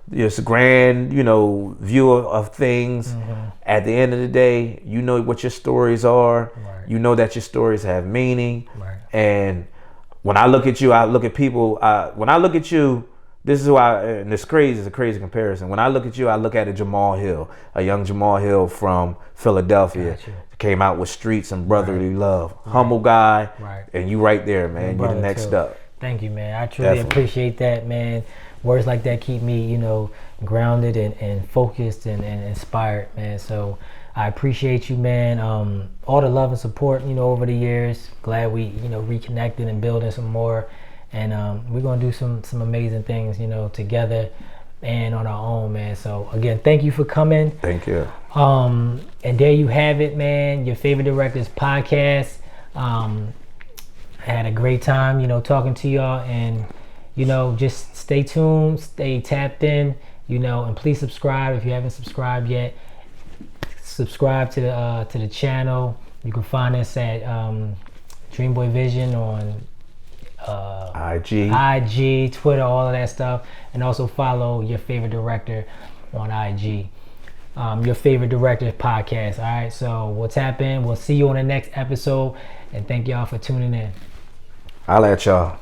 this grand view of things. At the end of the day, you know what your stories are. You know that your stories have meaning. And when I look at you, I look at people. When I look at you, this is why, and it's a crazy comparison. When I look at you, I look at a young Jamal Hill from Philadelphia. Came out with Streets and Brotherly Love. Humble guy. And you right there, man. You're the next up. Thank you, man. I truly appreciate that, man. Words like that keep me, grounded and focused and inspired, man. So I appreciate you, man. All the love and support, over the years. Glad we, reconnected and building some more. And we're going to do some amazing things, together and on our own, man. So again, thank you for coming. Thank you. And there you have it, man. Your Favorite Directors podcast. I had a great time, talking to y'all, and just stay tuned, stay tapped in, and please subscribe if you haven't subscribed yet. Subscribe to the channel. You can find us at Dreamboy Vision on IG, Twitter, all of that stuff, and also follow your favorite director on IG. Your favorite director podcast. All right, so we'll tap in. We'll see you on the next episode, and thank y'all for tuning in. I'll at y'all.